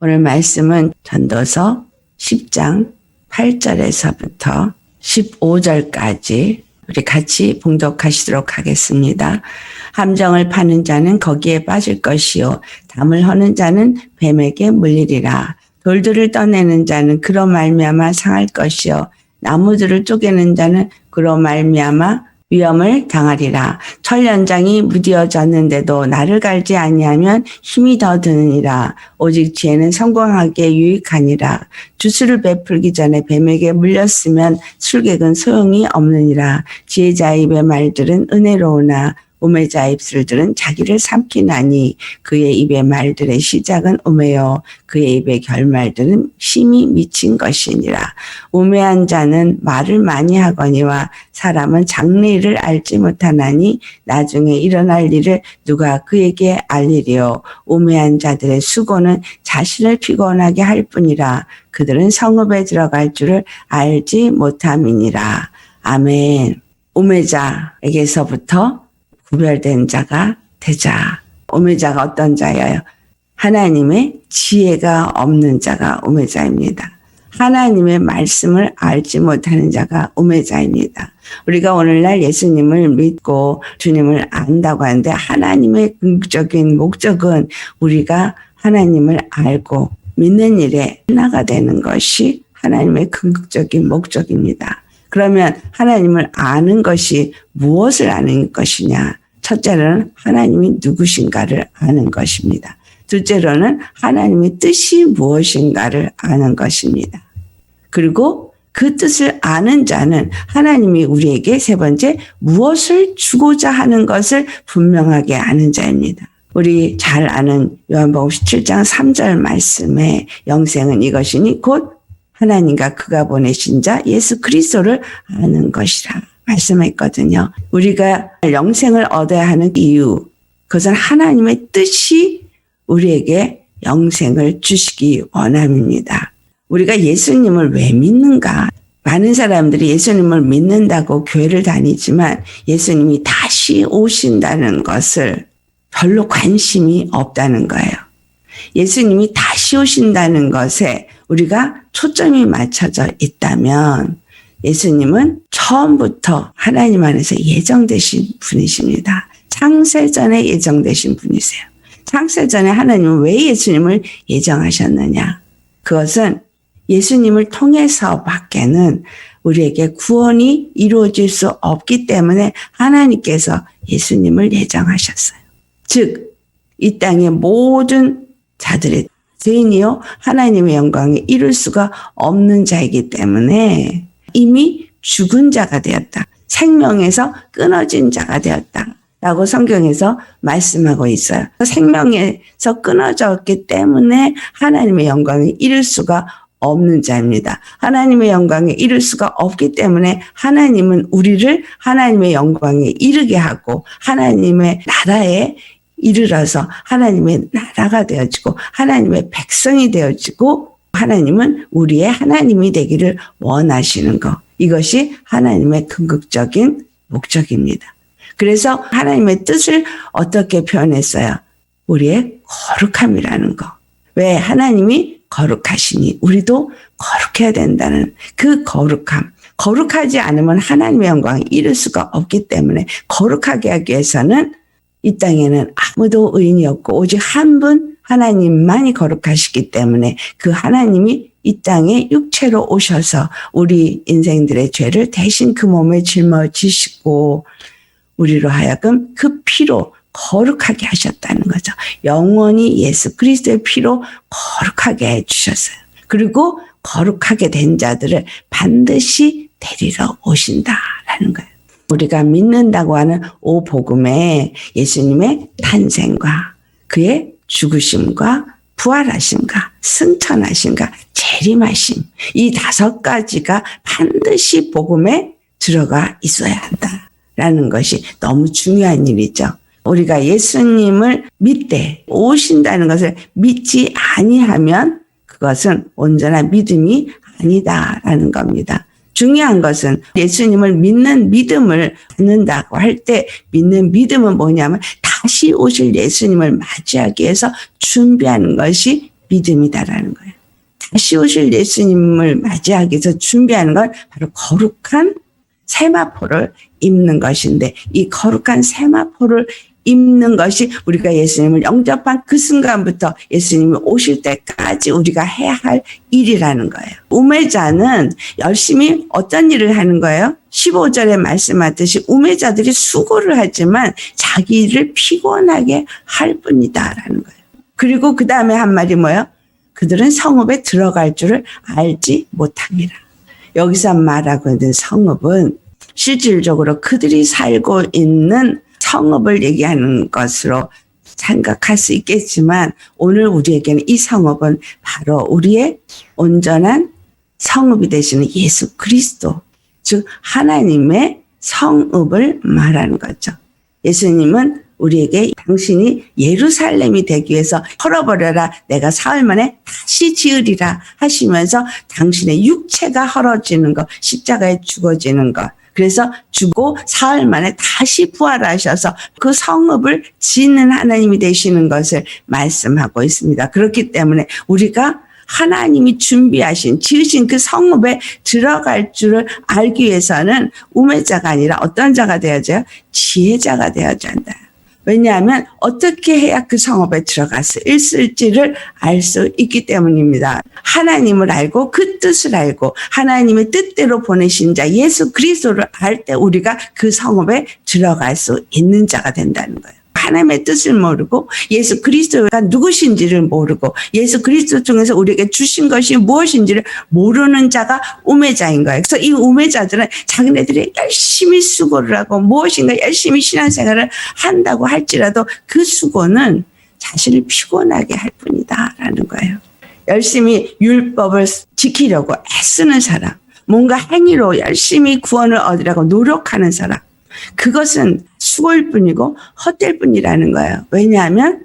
오늘 말씀은 전도서 10장 8절에서부터 15절까지 우리 같이 봉독하시도록 하겠습니다. 함정을 파는 자는 거기에 빠질 것이요 담을 허는 자는 뱀에게 물리리라. 돌들을 떠내는 자는 그로 말미암아 상할 것이요 나무들을 쪼개는 자는 그로 말미암아 위험을 당하리라. 철 연장이 무디어졌는데도 나를 갈지 아니하면 힘이 더 드느니라. 오직 지혜는 성공하기에 유익하니라. 주술을 베풀기 전에 뱀에게 물렸으면 술객은 소용이 없느니라. 지혜자의 입의 말들은 은혜로우나 우매자의 입술들은 자기를 삼키나니 그의 입의 말들의 시작은 우매요 그의 입의 결말들은 심히 미친 것이니라. 우매한 자는 말을 많이 하거니와 사람은 장래일을 알지 못하나니 나중에 일어날 일을 누가 그에게 알리리요. 우매한 자들의 수고는 자신을 피곤하게 할 뿐이라. 그들은 성읍에 들어갈 줄을 알지 못함이니라. 아멘. 우매자에게서부터 구별된 자가 되자. 우매자가 어떤 자예요? 하나님의 지혜가 없는 자가 우매자입니다. 하나님의 말씀을 알지 못하는 자가 우매자입니다. 우리가 오늘날 예수님을 믿고 주님을 안다고 하는데 하나님의 궁극적인 목적은 우리가 하나님을 알고 믿는 일에 하나가 되는 것이 하나님의 궁극적인 목적입니다. 그러면 하나님을 아는 것이 무엇을 아는 것이냐? 첫째로는 하나님이 누구신가를 아는 것입니다. 둘째로는 하나님의 뜻이 무엇인가를 아는 것입니다. 그리고 그 뜻을 아는 자는 하나님이 우리에게 세 번째 무엇을 주고자 하는 것을 분명하게 아는 자입니다. 우리 잘 아는 요한복음 17장 3절 말씀에 영생은 이것이니 곧 하나님과 그가 보내신 자 예수 그리스도를 아는 것이라 말씀했거든요. 우리가 영생을 얻어야 하는 이유, 그것은 하나님의 뜻이 우리에게 영생을 주시기 원함입니다. 우리가 예수님을 왜 믿는가? 많은 사람들이 예수님을 믿는다고 교회를 다니지만 예수님이 다시 오신다는 것을 별로 관심이 없다는 거예요. 예수님이 다시 오신다는 것에 우리가 초점이 맞춰져 있다면 예수님은 처음부터 하나님 안에서 예정되신 분이십니다. 창세전에 예정되신 분이세요. 창세전에 하나님은 왜 예수님을 예정하셨느냐? 그것은 예수님을 통해서밖에는 우리에게 구원이 이루어질 수 없기 때문에 하나님께서 예수님을 예정하셨어요. 즉, 이 땅의 모든 자들의 죄인이요 하나님의 영광에 이룰 수가 없는 자이기 때문에 이미 죽은 자가 되었다. 생명에서 끊어진 자가 되었다. 라고 성경에서 말씀하고 있어요. 생명에서 끊어졌기 때문에 하나님의 영광에 이룰 수가 없는 자입니다. 하나님의 영광에 이룰 수가 없기 때문에 하나님은 우리를 하나님의 영광에 이르게 하고 하나님의 나라에 이르러서 하나님의 나라가 되어지고 하나님의 백성이 되어지고 하나님은 우리의 하나님이 되기를 원하시는 것. 이것이 하나님의 궁극적인 목적입니다. 그래서 하나님의 뜻을 어떻게 표현했어요? 우리의 거룩함이라는 것. 왜 하나님이 거룩하시니 우리도 거룩해야 된다는 그 거룩함. 거룩하지 않으면 하나님의 영광에 이룰 수가 없기 때문에 거룩하게 하기 위해서는 이 땅에는 아무도 의인이 없고 오직 한 분 하나님만이 거룩하시기 때문에 그 하나님이 이 땅에 육체로 오셔서 우리 인생들의 죄를 대신 그 몸에 짊어지시고 우리로 하여금 그 피로 거룩하게 하셨다는 거죠. 영원히 예수 그리스도의 피로 거룩하게 해주셨어요. 그리고 거룩하게 된 자들을 반드시 데리러 오신다라는 거예요. 우리가 믿는다고 하는 오복음에 예수님의 탄생과 그의 죽으심과 부활하심과 승천하심과 재림하심 이 5가지가 반드시 복음에 들어가 있어야 한다라는 것이 너무 중요한 일이죠. 우리가 예수님을 믿되 오신다는 것을 믿지 아니하면 그것은 온전한 믿음이 아니다라는 겁니다. 중요한 것은 예수님을 믿는 믿음을 갖는다고 할 때 믿는 믿음은 뭐냐면 다시 오실 예수님을 맞이하기 위해서 준비하는 것이 믿음이다라는 거예요. 다시 오실 예수님을 맞이하기 위해서 준비하는 건 바로 거룩한 세마포를 입는 것인데, 이 거룩한 세마포를 입는 것이 우리가 예수님을 영접한 그 순간부터 예수님이 오실 때까지 우리가 해야 할 일이라는 거예요. 우매자는 열심히 어떤 일을 하는 거예요? 15절에 말씀하듯이 우매자들이 수고를 하지만 자기 일을 피곤하게 할 뿐이다라는 거예요. 그리고 그 다음에 한 말이 뭐예요? 그들은 성읍에 들어갈 줄을 알지 못함이라. 여기서 말하고 있는 성읍은 실질적으로 그들이 살고 있는 성읍을 얘기하는 것으로 생각할 수 있겠지만, 오늘 우리에게는 이 성읍은 바로 우리의 온전한 성읍이 되시는 예수 그리스도, 즉 하나님의 성읍을 말하는 거죠. 예수님은 우리에게 당신이 예루살렘이 되기 위해서 헐어버려라, 내가 사흘 만에 다시 지으리라 하시면서 당신의 육체가 헐어지는 것, 십자가에 죽어지는 것, 그래서 죽고 사흘 만에 다시 부활하셔서 그 성읍을 짓는 하나님이 되시는 것을 말씀하고 있습니다. 그렇기 때문에 우리가 하나님이 준비하신, 지으신 그 성읍에 들어갈 줄을 알기 위해서는 우매자가 아니라 어떤 자가 되어져요? 지혜자가 되어져야 한다. 왜냐하면 어떻게 해야 그 성읍에 들어갈 수 있을지를 알 수 있기 때문입니다. 하나님을 알고 그 뜻을 알고 하나님의 뜻대로 보내신 자 예수 그리스도를 알 때 우리가 그 성읍에 들어갈 수 있는 자가 된다는 거예요. 하나님의 뜻을 모르고 예수 그리스도가 누구신지를 모르고 예수 그리스도 중에서 우리에게 주신 것이 무엇인지를 모르는 자가 우매자인 거예요. 그래서 이 우매자들은 자기네들이 열심히 수고를 하고 무엇인가 열심히 신앙생활을 한다고 할지라도 그 수고는 자신을 피곤하게 할 뿐이다라는 거예요. 열심히 율법을 지키려고 애쓰는 사람, 뭔가 행위로 열심히 구원을 얻으려고 노력하는 사람, 그것은 수고일 뿐이고 헛될 뿐이라는 거예요. 왜냐하면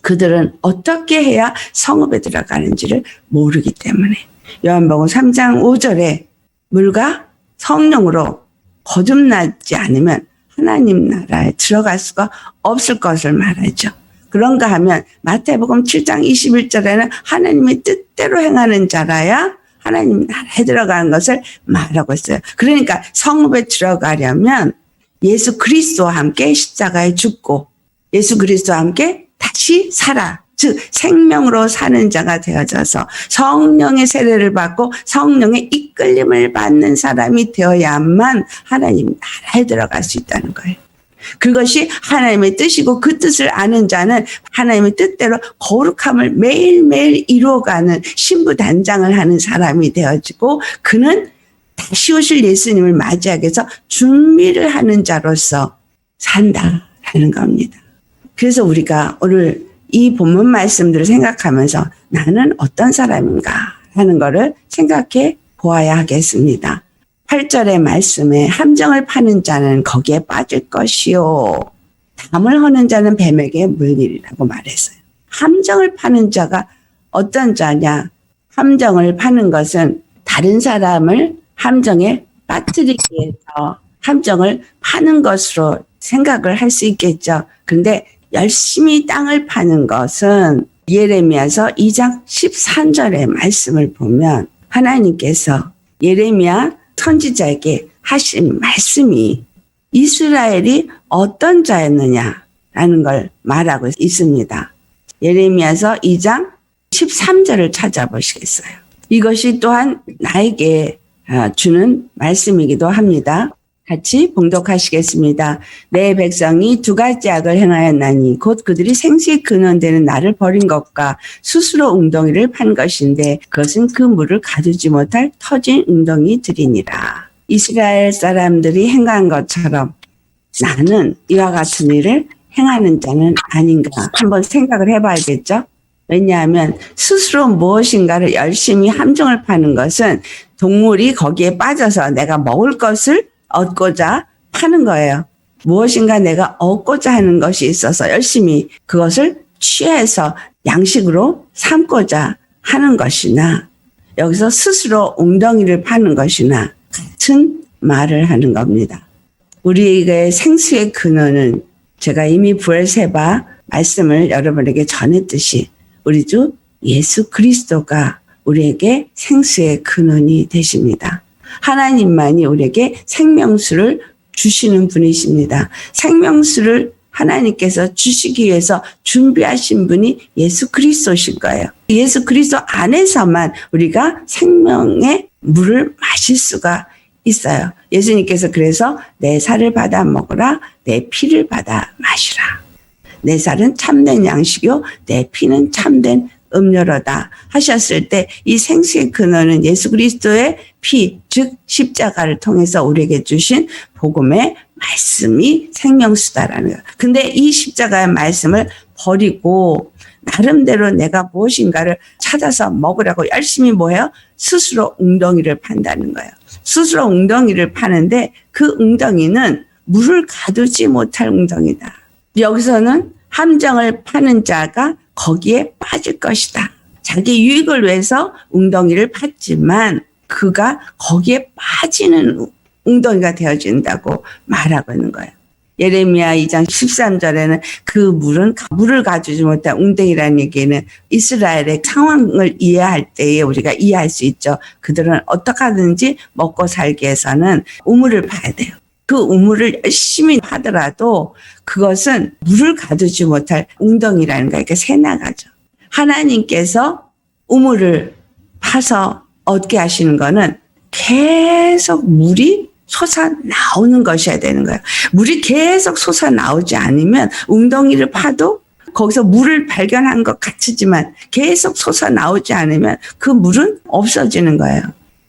그들은 어떻게 해야 성읍에 들어가는지를 모르기 때문에. 요한복음 3장 5절에 물과 성령으로 거듭나지 않으면 하나님 나라에 들어갈 수가 없을 것을 말하죠. 그런가 하면 마태복음 7장 21절에는 하나님의 뜻대로 행하는 자라야 하나님 나라에 들어가는 것을 말하고 있어요. 그러니까 성읍에 들어가려면 예수 그리스도와 함께 십자가에 죽고 예수 그리스도와 함께 다시 살아, 즉 생명으로 사는 자가 되어져서 성령의 세례를 받고 성령의 이끌림을 받는 사람이 되어야만 하나님 나라에 들어갈 수 있다는 거예요. 그것이 하나님의 뜻이고 그 뜻을 아는 자는 하나님의 뜻대로 거룩함을 매일매일 이루어가는 신부단장을 하는 사람이 되어지고, 그는 다시 오실 예수님을 맞이하기 위해서 준비를 하는 자로서 산다라는 겁니다. 그래서 우리가 오늘 이 본문 말씀들을 생각하면서 나는 어떤 사람인가 하는 거를 생각해 보아야 하겠습니다. 8절의 말씀에 함정을 파는 자는 거기에 빠질 것이요, 담을 허는 자는 뱀에게 물리리라고 말했어요. 함정을 파는 자가 어떤 자냐? 함정을 파는 것은 다른 사람을 함정에 빠뜨리기 위해서 함정을 파는 것으로 생각을 할 수 있겠죠. 그런데 열심히 땅을 파는 것은 예레미야서 2장 13절의 말씀을 보면 하나님께서 예레미야 선지자에게 하신 말씀이 이스라엘이 어떤 자였느냐라는 걸 말하고 있습니다. 예레미야서 2장 13절을 찾아보시겠어요? 이것이 또한 나에게 주는 말씀이기도 합니다. 같이 봉독하시겠습니다. 내 백성이 두 가지 악을 행하였나니 곧 그들이 생수의 근원되는 나를 버린 것과 스스로 웅덩이를 판 것인데 그것은 그 물을 가두지 못할 터진 웅덩이들이니라. 이스라엘 사람들이 행한 것처럼 나는 이와 같은 일을 행하는 자는 아닌가 한번 생각을 해봐야겠죠. 왜냐하면 스스로 무엇인가를 열심히 함정을 파는 것은 동물이 거기에 빠져서 내가 먹을 것을 얻고자 하는 거예요. 무엇인가 내가 얻고자 하는 것이 있어서 열심히 그것을 취해서 양식으로 삼고자 하는 것이나, 여기서 스스로 웅덩이를 파는 것이나 같은 말을 하는 겁니다. 우리에게 생수의 근원은 제가 이미 부엘세바 말씀을 여러분에게 전했듯이 우리 주 예수 그리스도가 우리에게 생수의 근원이 되십니다. 하나님만이 우리에게 생명수를 주시는 분이십니다. 생명수를 하나님께서 주시기 위해서 준비하신 분이 예수 그리스도신 거예요. 예수 그리스도 안에서만 우리가 생명의 물을 마실 수가 있어요. 예수님께서 그래서 내 살을 받아 먹으라, 내 피를 받아 마시라. 내 살은 참된 양식이요, 내 피는 참된 음료로다 하셨을 때 이 생수의 근원은 예수 그리스도의 피, 즉 십자가를 통해서 우리에게 주신 복음의 말씀이 생명수다라는 거예요. 근데 이 십자가의 말씀을 버리고 나름대로 내가 무엇인가를 찾아서 먹으라고 열심히 뭐예요? 스스로 웅덩이를 판다는 거예요. 스스로 웅덩이를 파는데 그 웅덩이는 물을 가두지 못할 웅덩이다. 여기서는 함정을 파는 자가 거기에 빠질 것이다. 자기 유익을 위해서 웅덩이를 팠지만 그가 거기에 빠지는 웅덩이가 되어진다고 말하고 있는 거예요. 예레미야 2장 13절에는 그 물을 가두지 못한 웅덩이라는 얘기는 이스라엘의 상황을 이해할 때에 우리가 이해할 수 있죠. 그들은 어떻게 하든지 먹고 살기 위해서는 우물을 파야 돼요. 그 우물을 열심히 하더라도 그것은 물을 가두지 못할 웅덩이라는 거예요. 그러니까 새나가죠. 하나님께서 우물을 파서 얻게 하시는 거는 계속 물이 솟아나오는 것이어야 되는 거예요. 물이 계속 솟아나오지 않으면 웅덩이를 파도 거기서 물을 발견한 것 같지만 계속 솟아나오지 않으면 그 물은 없어지는 거예요.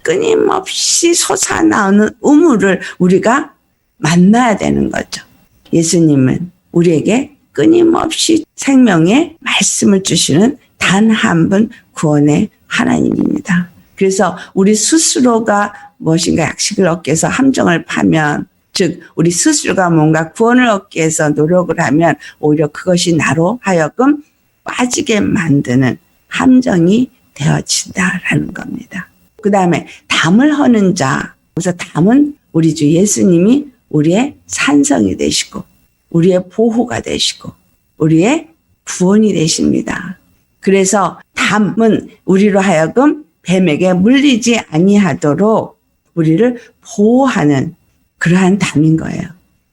끊임없이 솟아나오는 우물을 우리가 만나야 되는 거죠. 예수님은 우리에게 끊임없이 생명의 말씀을 주시는 단 한 분 구원의 하나님입니다. 그래서 우리 스스로가 무엇인가 약식을 얻기 위해서 함정을 파면, 즉 우리 스스로가 뭔가 구원을 얻기 위해서 노력을 하면 오히려 그것이 나로 하여금 빠지게 만드는 함정이 되어진다라는 겁니다. 그 다음에 담을 허는 자. 그래서 담은 우리 주 예수님이 우리의 산성이 되시고 우리의 보호가 되시고 우리의 구원이 되십니다. 그래서 담은 우리로 하여금 뱀에게 물리지 아니하도록 우리를 보호하는 그러한 담인 거예요.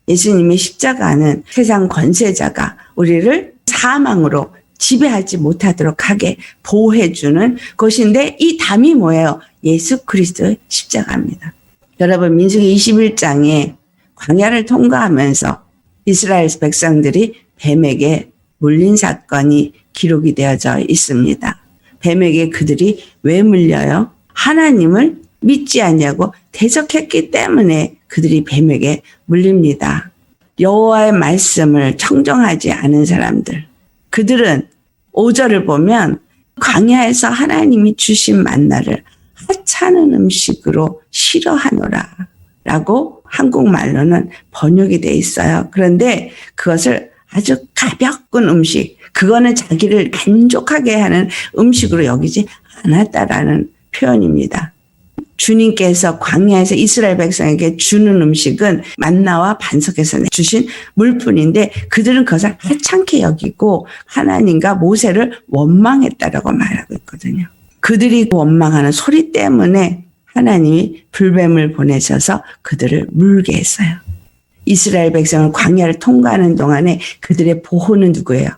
예수님의 십자가는 세상 권세자가 우리를 사망으로 지배하지 못하도록 하게 보호해주는 것인데 이 담이 뭐예요? 예수 그리스도의 십자가입니다. 여러분 민수기 21장에 광야를 통과하면서 이스라엘 백성들이 뱀에게 물린 사건이 기록이 되어져 있습니다. 뱀에게 그들이 왜 물려요? 하나님을 믿지 않냐고 대적했기 때문에 그들이 뱀에게 물립니다. 여호와의 말씀을 청정하지 않은 사람들, 그들은 5절을 보면 광야에서 하나님이 주신 만나를 하찮은 음식으로 싫어하노라 라고 한국말로는 번역이 돼 있어요. 그런데 그것을 아주 가벼운 음식, 그거는 자기를 만족하게 하는 음식으로 여기지 않았다라는 표현입니다. 주님께서 광야에서 이스라엘 백성에게 주는 음식은 만나와 반석에서 주신 물뿐인데 그들은 그것을 하찮게 여기고 하나님과 모세를 원망했다라고 말하고 있거든요. 그들이 원망하는 소리 때문에 하나님이 불뱀을 보내셔서 그들을 물게 했어요. 이스라엘 백성을 광야를 통과하는 동안에 그들의 보호는 누구예요?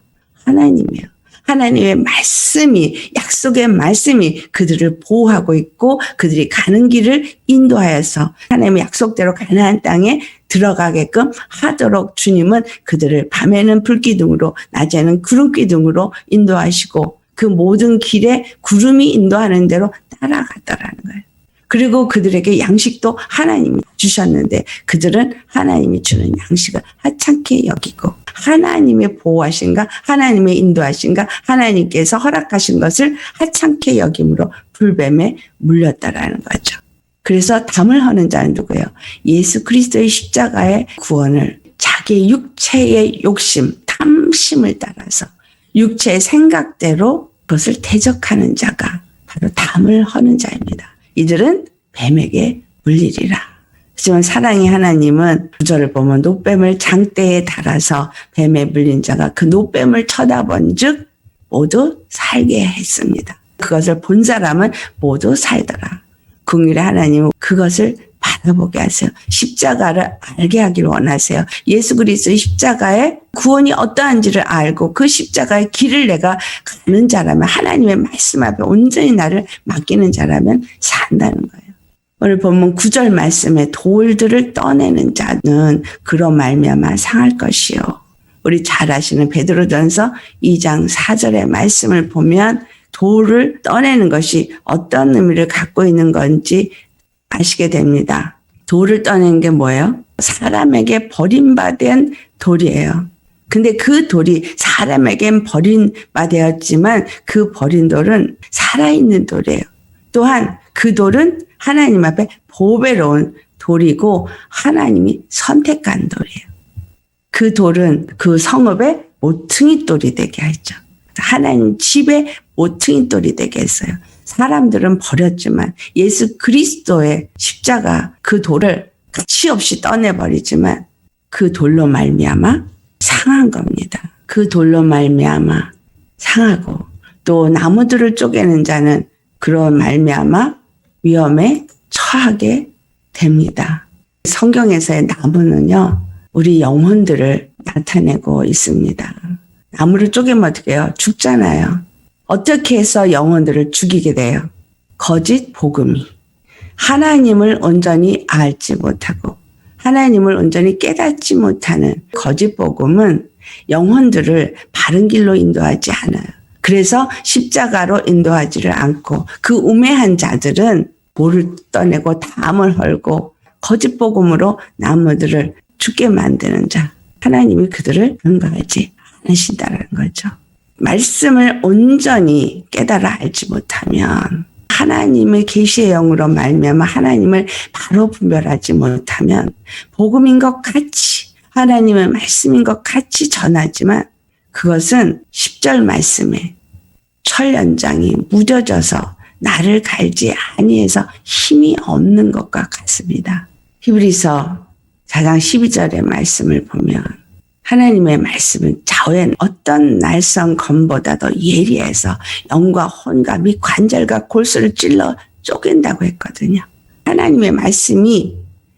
하나님이에요. 하나님의 말씀이, 약속의 말씀이 그들을 보호하고 있고 그들이 가는 길을 인도하여서 하나님의 약속대로 가나안 땅에 들어가게끔 하도록 주님은 그들을 밤에는 불기둥으로 낮에는 구름기둥으로 인도하시고 그 모든 길에 구름이 인도하는 대로 따라갔다라는 거예요. 그리고 그들에게 양식도 하나님이 주셨는데 그들은 하나님이 주는 양식을 하찮게 여기고 하나님의 보호하신가 하나님의 인도하신가 하나님께서 허락하신 것을 하찮게 여김으로 불뱀에 물렸다라는 거죠. 그래서 담을 허는 자는 누구예요? 예수 그리스도의 십자가의 구원을 자기 육체의 욕심, 탐심을 따라서 육체의 생각대로 그것을 대적하는 자가 바로 담을 허는 자입니다. 이들은 뱀에게 물리리라. 하지만 사랑의 하나님은 9절을 보면 노뱀을 장대에 달아서 뱀에 물린 자가 그 노뱀을 쳐다본 즉 모두 살게 했습니다. 그것을 본 사람은 모두 살더라. 긍휼의 하나님은 그것을 바라보게 하세요. 십자가를 알게 하기를 원하세요. 예수 그리스도의 십자가의 구원이 어떠한지를 알고 그 십자가의 길을 내가 가는 자라면, 하나님의 말씀 앞에 온전히 나를 맡기는 자라면 산다는 거예요. 오늘 본문 9절 말씀에 돌들을 떠내는 자는 그로 말미암아 상할 것이요. 우리 잘 아시는 베드로전서 2장 4절의 말씀을 보면 돌을 떠내는 것이 어떤 의미를 갖고 있는 건지 아시게 됩니다. 돌을 떠내는 게 뭐예요? 사람에게 버림받은 돌이에요. 근데 그 돌이 사람에겐 버림받았지만 그 버린 돌은 살아있는 돌이에요. 또한 그 돌은 하나님 앞에 보배로운 돌이고 하나님이 선택한 돌이에요. 그 돌은 그 성읍의 모퉁이 돌이 되게 하죠. 하나님 집의 모퉁이 돌이 되게 했어요. 사람들은 버렸지만 예수 그리스도의 십자가 그 돌을 가치 없이 떠내버리지만 그 돌로 말미암아 상한 겁니다. 그 돌로 말미암아 상하고 또 나무들을 쪼개는 자는 그런 말미암아 위험에 처하게 됩니다. 성경에서의 나무는요, 우리 영혼들을 나타내고 있습니다. 나무를 쪼개면 어떻게 해요? 죽잖아요. 어떻게 해서 영혼들을 죽이게 돼요? 거짓 복음이. 하나님을 온전히 알지 못하고 하나님을 온전히 깨닫지 못하는 거짓 복음은 영혼들을 바른 길로 인도하지 않아요. 그래서 십자가로 인도하지를 않고 그 우매한 자들은 볼을 떠내고 담을 헐고 거짓 복음으로 나무들을 죽게 만드는 자. 하나님이 그들을 능가하지 않으신다는 거죠. 말씀을 온전히 깨달아 알지 못하면 하나님의 계시의 영으로 말미암아 하나님을 바로 분별하지 못하면 복음인 것 같이 하나님의 말씀인 것 같이 전하지만 그것은 10절 말씀에 철연장이 무뎌져서 나를 갈지 아니해서 힘이 없는 것과 같습니다. 히브리서 4장 12절의 말씀을 보면 하나님의 말씀은 좌우의 어떤 날선 검보다 더 예리해서 영과 혼과 및 관절과 골수를 찔러 쪼갠다고 했거든요. 하나님의 말씀이,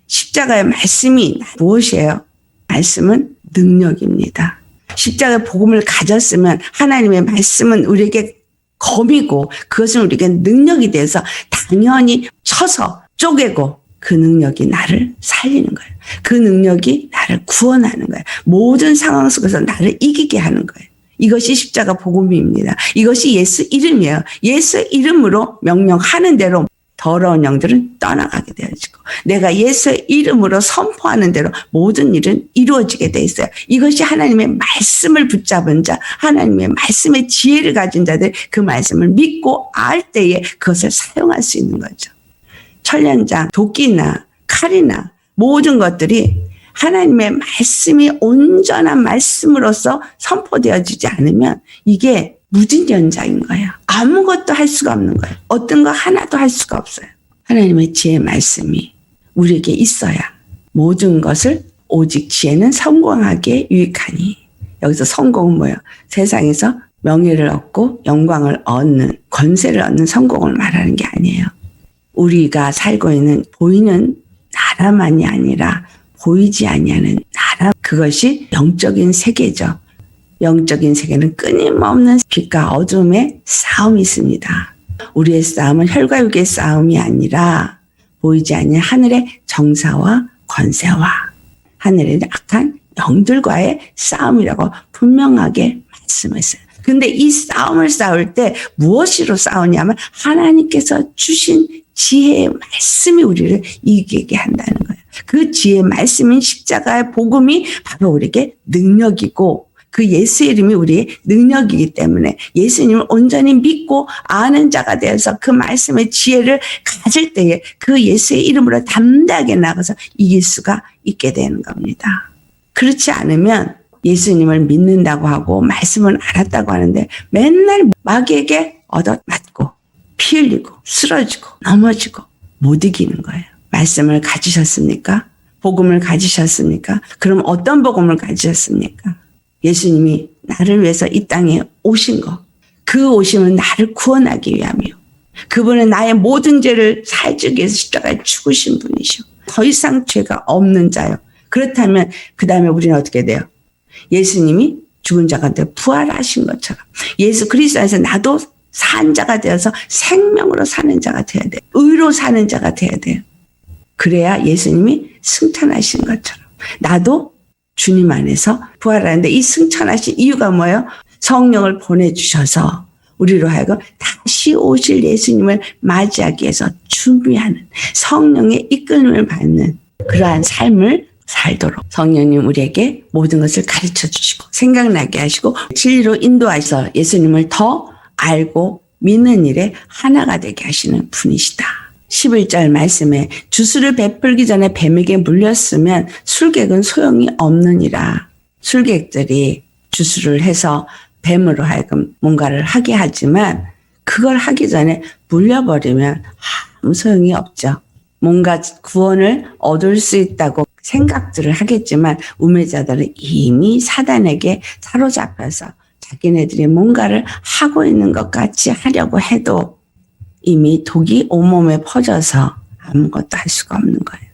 십자가의 말씀이 무엇이에요? 말씀은 능력입니다. 십자가의 복음을 가졌으면 하나님의 말씀은 우리에게 검이고 그것은 우리에게 능력이 돼서 당연히 쳐서 쪼개고 그 능력이 나를 살리는 거예요. 그 능력이 나를 구원하는 거예요. 모든 상황 속에서 나를 이기게 하는 거예요. 이것이 십자가 복음입니다. 이것이 예수 이름이에요. 예수 이름으로 명령하는 대로 더러운 영들은 떠나가게 되어지고 내가 예수의 이름으로 선포하는 대로 모든 일은 이루어지게 돼 있어요. 이것이 하나님의 말씀을 붙잡은 자, 하나님의 말씀의 지혜를 가진 자들 그 말씀을 믿고 알 때에 그것을 사용할 수 있는 거죠. 철련장, 도끼나 칼이나 모든 것들이 하나님의 말씀이 온전한 말씀으로서 선포되어지지 않으면 이게 무진 연장인 거예요. 아무것도 할 수가 없는 거예요. 어떤 거 하나도 할 수가 없어요. 하나님의 지혜의 말씀이 우리에게 있어야 모든 것을 오직 지혜는 성공하게 유익하니. 여기서 성공은 뭐예요? 세상에서 명예를 얻고 영광을 얻는, 권세를 얻는 성공을 말하는 게 아니에요. 우리가 살고 있는 보이는 나라만이 아니라 보이지 아니하는 나라, 그것이 영적인 세계죠. 영적인 세계는 끊임없는 빛과 어둠의 싸움이 있습니다. 우리의 싸움은 혈과 육의 싸움이 아니라 보이지 않는 하늘의 정사와 권세와 하늘의 악한 영들과의 싸움이라고 분명하게 말씀했어요. 근데 이 싸움을 싸울 때 무엇으로 싸우냐면 하나님께서 주신 지혜의 말씀이 우리를 이기게 한다는 거예요. 그 지혜의 말씀인 십자가의 복음이 바로 우리에게 능력이고 그 예수의 이름이 우리의 능력이기 때문에 예수님을 온전히 믿고 아는 자가 되어서 그 말씀의 지혜를 가질 때에 그 예수의 이름으로 담대하게 나가서 이길 수가 있게 되는 겁니다. 그렇지 않으면 예수님을 믿는다고 하고 말씀을 알았다고 하는데 맨날 마귀에게 얻어맞고 피 흘리고 쓰러지고 넘어지고 못 이기는 거예요. 말씀을 가지셨습니까? 복음을 가지셨습니까? 그럼 어떤 복음을 가지셨습니까? 예수님이 나를 위해서 이 땅에 오신 거, 그 오심은 나를 구원하기 위함이요. 그분은 나의 모든 죄를 사해주기 위해서 십자가에 죽으신 분이시오. 더 이상 죄가 없는 자요. 그렇다면 그 다음에 우리는 어떻게 돼요? 예수님이 죽은 자 가운데 부활하신 것처럼 예수 그리스도 안에서 나도 산 자가 되어서 생명으로 사는 자가 되어야 돼요. 의로 사는 자가 되어야 돼요. 그래야 예수님이 승천하신 것처럼 나도 주님 안에서 부활하는데, 이 승천하신 이유가 뭐예요? 성령을 보내주셔서 우리로 하여금 다시 오실 예수님을 맞이하기 위해서 준비하는, 성령의 이끌림을 받는 그러한 삶을 살도록 성령님 우리에게 모든 것을 가르쳐 주시고 생각나게 하시고 진리로 인도하셔서 예수님을 더 알고 믿는 일에 하나가 되게 하시는 분이시다. 11절 말씀에 주술을 베풀기 전에 뱀에게 물렸으면 술객은 소용이 없느니라. 술객들이 주술을 해서 뱀으로 하여금 뭔가를 하게 하지만 그걸 하기 전에 물려버리면 아무 소용이 없죠. 뭔가 구원을 얻을 수 있다고 생각들을 하겠지만 우매자들은 이미 사단에게 사로잡혀서 자기네들이 뭔가를 하고 있는 것 같이 하려고 해도 이미 독이 온몸에 퍼져서 아무것도 할 수가 없는 거예요.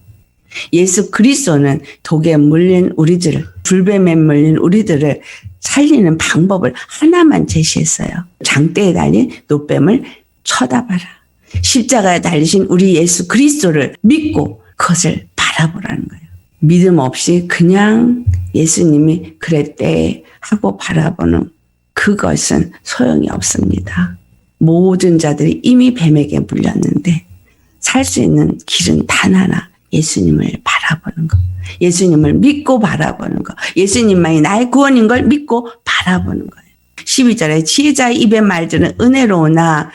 예수 그리스도는 독에 물린 우리들을, 불뱀에 물린 우리들을 살리는 방법을 하나만 제시했어요. 장대에 달린 노뱀을 쳐다봐라. 십자가에 달리신 우리 예수 그리스도를 믿고 그것을 바라보라는 거예요. 믿음 없이 그냥 예수님이 그랬대 하고 바라보는 그것은 소용이 없습니다. 모든 자들이 이미 뱀에게 물렸는데 살 수 있는 길은 단 하나, 예수님을 바라보는 것. 예수님을 믿고 바라보는 것. 예수님만이 나의 구원인 걸 믿고 바라보는 거예요. 12절에 지혜자의 입의 말들은 은혜로우나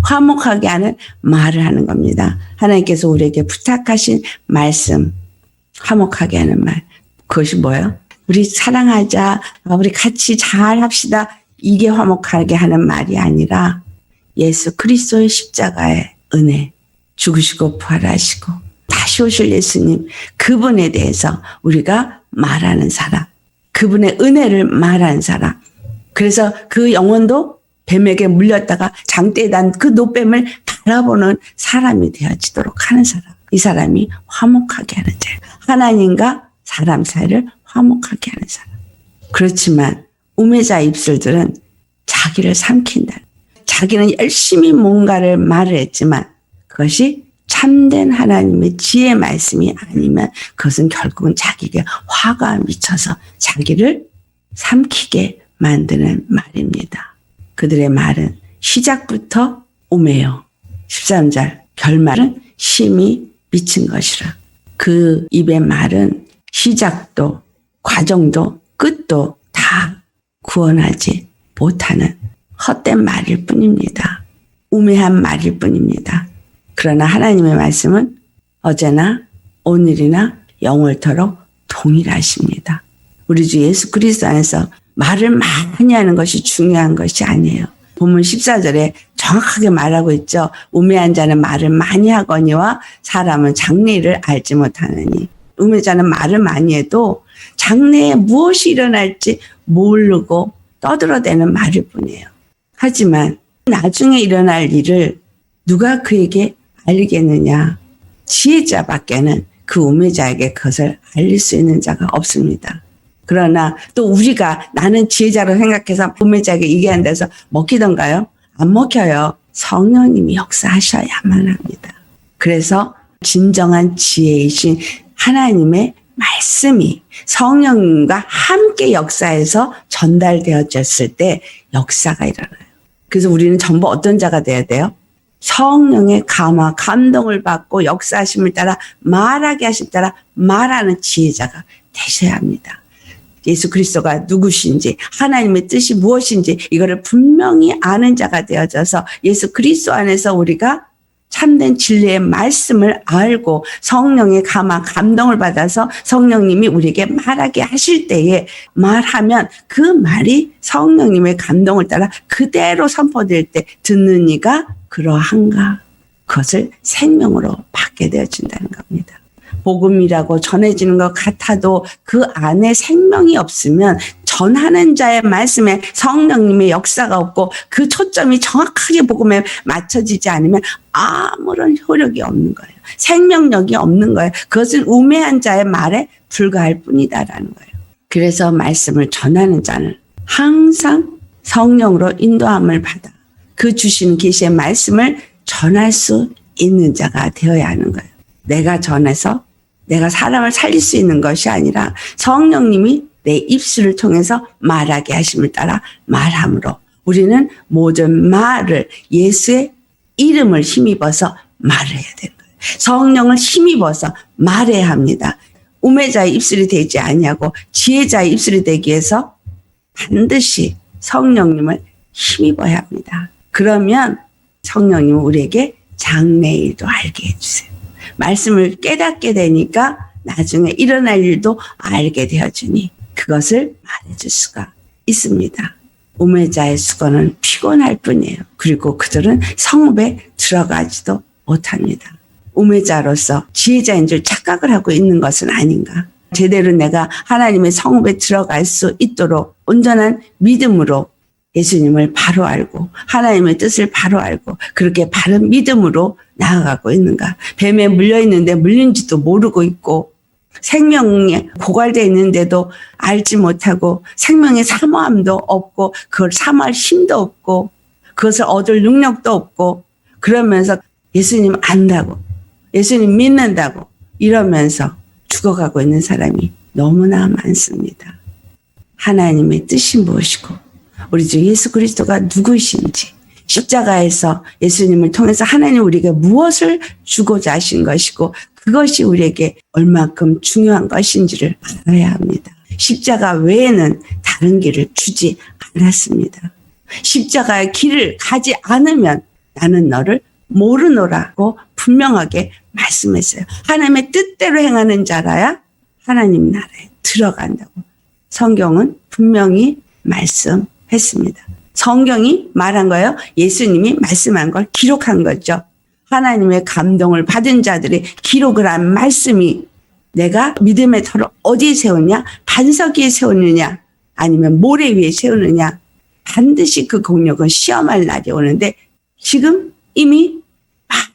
화목하게 하는 말을 하는 겁니다. 하나님께서 우리에게 부탁하신 말씀, 화목하게 하는 말. 그것이 뭐예요? 우리 사랑하자, 우리 같이 잘 합시다. 이게 화목하게 하는 말이 아니라 예수 그리스도의 십자가의 은혜, 죽으시고 부활하시고 다시 오실 예수님, 그분에 대해서 우리가 말하는 사람, 그분의 은혜를 말하는 사람. 그래서 그 영혼도 뱀에게 물렸다가 장대에 단 그 노뱀을 바라보는 사람이 되어지도록 하는 사람. 이 사람이 화목하게 하는 자예요. 하나님과 사람 사이를 화목하게 하는 사람. 그렇지만 우매자 입술들은 자기를 삼킨다. 자기는 열심히 뭔가를 말을 했지만 그것이 참된 하나님의 지혜 말씀이 아니면 그것은 결국은 자기에게 화가 미쳐서 자기를 삼키게 만드는 말입니다. 그들의 말은 시작부터 우매요. 13절 결말은 심히 미친 것이라. 그 입의 말은 시작도 과정도 끝도 다 구원하지 못하는 헛된 말일 뿐입니다. 우매한 말일 뿐입니다. 그러나 하나님의 말씀은 어제나 오늘이나 영원토록 동일하십니다. 우리 주 예수 그리스도 안에서 말을 많이 하는 것이 중요한 것이 아니에요. 본문 14절에 정확하게 말하고 있죠. 우매한 자는 말을 많이 하거니와 사람은 장래를 알지 못하느니. 우매자는 말을 많이 해도 장래에 무엇이 일어날지 모르고 떠들어대는 말일 뿐이에요. 하지만 나중에 일어날 일을 누가 그에게 알리겠느냐. 지혜자밖에는 그 우매자에게 그것을 알릴 수 있는 자가 없습니다. 그러나 또 우리가 나는 지혜자로 생각해서 우매자에게 얘기한다 해서 먹히던가요? 안 먹혀요. 성령님이 역사하셔야만 합니다. 그래서 진정한 지혜이신 하나님의 말씀이 성령님과 함께 역사해서 전달되어졌을 때 역사가 일어나요. 그래서 우리는 전부 어떤 자가 돼야 돼요? 성령의 감화, 감동을 받고 역사하심을 따라 말하게 하심 따라 말하는 지혜자가 되셔야 합니다. 예수 그리스도가 누구신지 하나님의 뜻이 무엇인지 이거를 분명히 아는 자가 되어져서 예수 그리스도 안에서 우리가 참된 진리의 말씀을 알고 성령의 감화, 감동을 받아서 성령님이 우리에게 말하게 하실 때에 말하면 그 말이 성령님의 감동을 따라 그대로 선포될 때 듣는 이가 그러한가? 그것을 생명으로 받게 되어진다는 겁니다. 복음이라고 전해지는 것 같아도 그 안에 생명이 없으면 전하는 자의 말씀에 성령님의 역사가 없고 그 초점이 정확하게 복음에 맞춰지지 않으면 아무런 효력이 없는 거예요. 생명력이 없는 거예요. 그것은 우매한 자의 말에 불과할 뿐이다라는 거예요. 그래서 말씀을 전하는 자는 항상 성령으로 인도함을 받아 그 주시는 계시의 말씀을 전할 수 있는 자가 되어야 하는 거예요. 내가 전해서 내가 사람을 살릴 수 있는 것이 아니라 성령님이 내 입술을 통해서 말하게 하심을 따라 말함으로 우리는 모든 말을 예수의 이름을 힘입어서 말해야 되는 거예요. 성령을 힘입어서 말해야 합니다. 우매자의 입술이 되지 아니하고 지혜자의 입술이 되기 위해서 반드시 성령님을 힘입어야 합니다. 그러면 성령님은 우리에게 장래일도 알게 해주세요. 말씀을 깨닫게 되니까 나중에 일어날 일도 알게 되어주니 그것을 말해줄 수가 있습니다. 우매자의 수고는 피곤할 뿐이에요. 그리고 그들은 성읍에 들어가지도 못합니다. 우매자로서 지혜자인 줄 착각을 하고 있는 것은 아닌가. 제대로 내가 하나님의 성읍에 들어갈 수 있도록 온전한 믿음으로 예수님을 바로 알고 하나님의 뜻을 바로 알고 그렇게 바른 믿음으로 나아가고 있는가. 뱀에 물려있는데 물린지도 모르고 있고 생명에 고갈되어 있는데도 알지 못하고 생명의 사모함도 없고 그걸 사모할 힘도 없고 그것을 얻을 능력도 없고 그러면서 예수님 안다고 예수님 믿는다고 이러면서 죽어가고 있는 사람이 너무나 많습니다. 하나님의 뜻이 무엇이고 우리 주 예수 그리스도가 누구이신지 십자가에서 예수님을 통해서 하나님 우리에게 무엇을 주고자 하신 것이고 그것이 우리에게 얼만큼 중요한 것인지를 알아야 합니다. 십자가 외에는 다른 길을 주지 않았습니다. 십자가의 길을 가지 않으면 나는 너를 모르노라고 분명하게 말씀했어요. 하나님의 뜻대로 행하는 자라야 하나님 나라에 들어간다고 성경은 분명히 말씀했습니다. 성경이 말한 거예요. 예수님이 말씀한 걸 기록한 거죠. 하나님의 감동을 받은 자들이 기록을 한 말씀이 내가 믿음의 터를 어디에 세우냐? 반석 위에 세우느냐? 아니면 모래 위에 세우느냐? 반드시 그 공력은 시험할 날이 오는데 지금 이미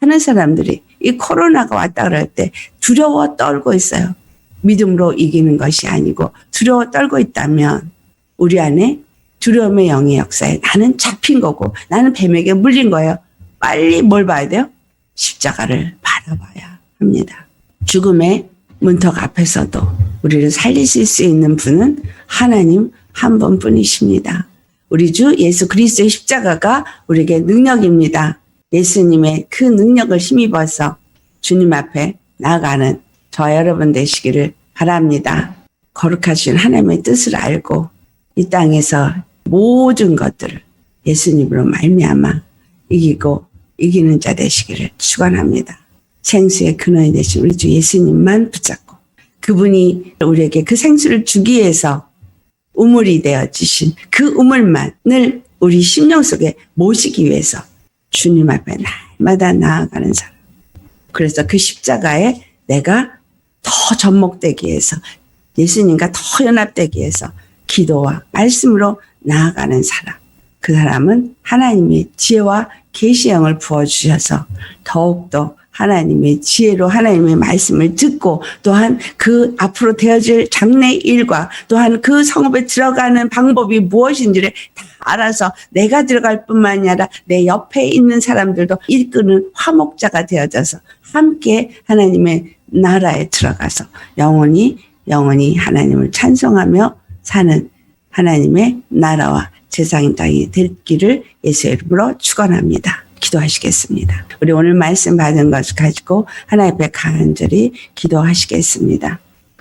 많은 사람들이 이 코로나가 왔다 그럴 때 두려워 떨고 있어요. 믿음으로 이기는 것이 아니고 두려워 떨고 있다면 우리 안에 두려움의 영의 역사에 나는 잡힌 거고 나는 뱀에게 물린 거예요. 빨리 뭘 봐야 돼요? 십자가를 바라봐야 합니다. 죽음의 문턱 앞에서도 우리를 살리실 수 있는 분은 하나님 한 분뿐이십니다. 우리 주 예수 그리스도의 십자가가 우리에게 능력입니다. 예수님의 그 능력을 힘입어서 주님 앞에 나아가는 저와 여러분 되시기를 바랍니다. 거룩하신 하나님의 뜻을 알고 이 땅에서 모든 것들을 예수님으로 말미암아 이기고 이기는 자 되시기를 축원합니다. 생수의 근원이 되신 우리 주 예수님만 붙잡고 그분이 우리에게 그 생수를 주기 위해서 우물이 되어지신 그 우물만을 우리 심령 속에 모시기 위해서 주님 앞에 날마다 나아가는 사람. 그래서 그 십자가에 내가 더 접목되기 위해서 예수님과 더 연합되기 위해서 기도와 말씀으로 나아가는 사람. 그 사람은 하나님의 지혜와 계시의 영을 부어주셔서 더욱더 하나님의 지혜로 하나님의 말씀을 듣고 또한 그 앞으로 되어질 장래 일과 또한 그 성읍에 들어가는 방법이 무엇인지를 다 알아서 내가 들어갈 뿐만이 아니라 내 옆에 있는 사람들도 이끄는 화목자가 되어져서 함께 하나님의 나라에 들어가서 영원히 하나님을 찬송하며 사는 하나님의 나라와 세상의 땅이 될 길을 예수의 이름으로 축원합니다. 기도하시겠습니다. 우리 오늘 말씀 받은 것을 가지고 하나님 앞에 간절히 기도하시겠습니다.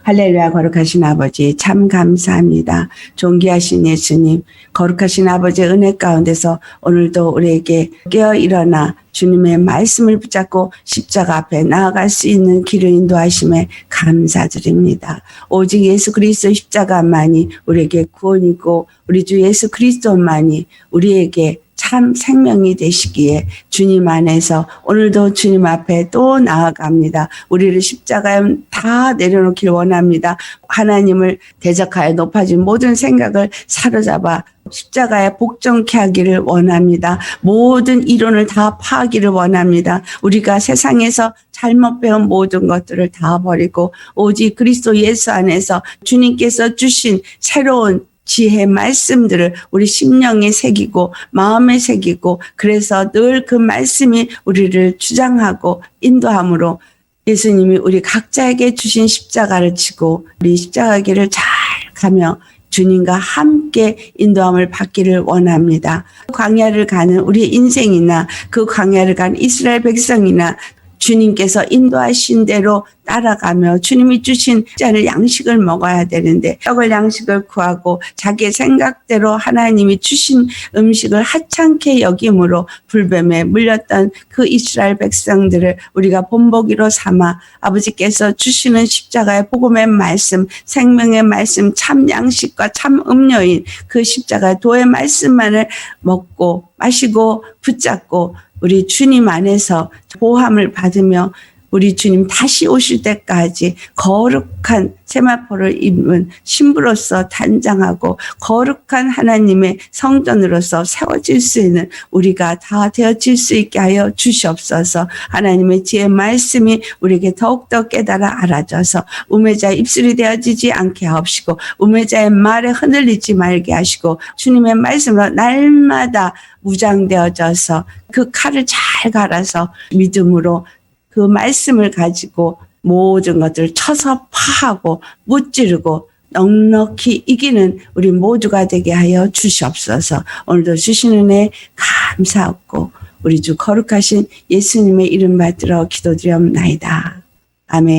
할렐루야. 거룩하신 아버지 참 감사합니다. 존귀하신 예수님, 거룩하신 아버지의 은혜 가운데서 오늘도 우리에게 깨어 일어나 주님의 말씀을 붙잡고 십자가 앞에 나아갈 수 있는 길을 인도하심에 감사드립니다. 오직 예수 그리스도 십자가만이 우리에게 구원이고 우리 주 예수 그리스도만이 우리에게 참 생명이 되시기에 주님 안에서 오늘도 주님 앞에 또 나아갑니다. 우리를 십자가에 다 내려놓길 원합니다. 하나님을 대적하여 높아진 모든 생각을 사로잡아 십자가에 복종케 하기를 원합니다. 모든 이론을 다 파하기를 원합니다. 우리가 세상에서 잘못 배운 모든 것들을 다 버리고 오직 그리스도 예수 안에서 주님께서 주신 새로운 지혜 말씀들을 우리 심령에 새기고 마음에 새기고, 그래서 늘 그 말씀이 우리를 주장하고 인도함으로 예수님이 우리 각자에게 주신 십자가를 지고 우리 십자가 길을 잘 가며 주님과 함께 인도함을 받기를 원합니다. 광야를 가는 우리의 인생이나 그 광야를 간 이스라엘 백성이나 주님께서 인도하신 대로 따라가며 주님이 주신 자를 양식을 먹어야 되는데 떡을 양식을 구하고 자기의 생각대로 하나님이 주신 음식을 하찮게 여김으로 불뱀에 물렸던 그 이스라엘 백성들을 우리가 본보기로 삼아 아버지께서 주시는 십자가의 복음의 말씀, 생명의 말씀, 참 양식과 참 음료인 그 십자가의 도의 말씀만을 먹고 마시고 붙잡고 우리 주님 안에서 보함을 받으며 우리 주님 다시 오실 때까지 거룩한 세마포를 입은 신부로서 단장하고 거룩한 하나님의 성전으로서 세워질 수 있는 우리가 다 되어질 수 있게 하여 주시옵소서. 하나님의 지혜의 말씀이 우리에게 더욱더 깨달아 알아져서 우매자의 입술이 되어지지 않게 하옵시고 우매자의 말에 흔들리지 말게 하시고 주님의 말씀으로 날마다 무장되어져서 그 칼을 잘 갈아서 믿음으로 그 말씀을 가지고 모든 것들을 쳐서 파하고 무찌르고 넉넉히 이기는 우리 모두가 되게 하여 주시옵소서. 오늘도 주신 은혜 감사하고 우리 주 거룩하신 예수님의 이름 받들어 기도드리옵나이다. 아멘.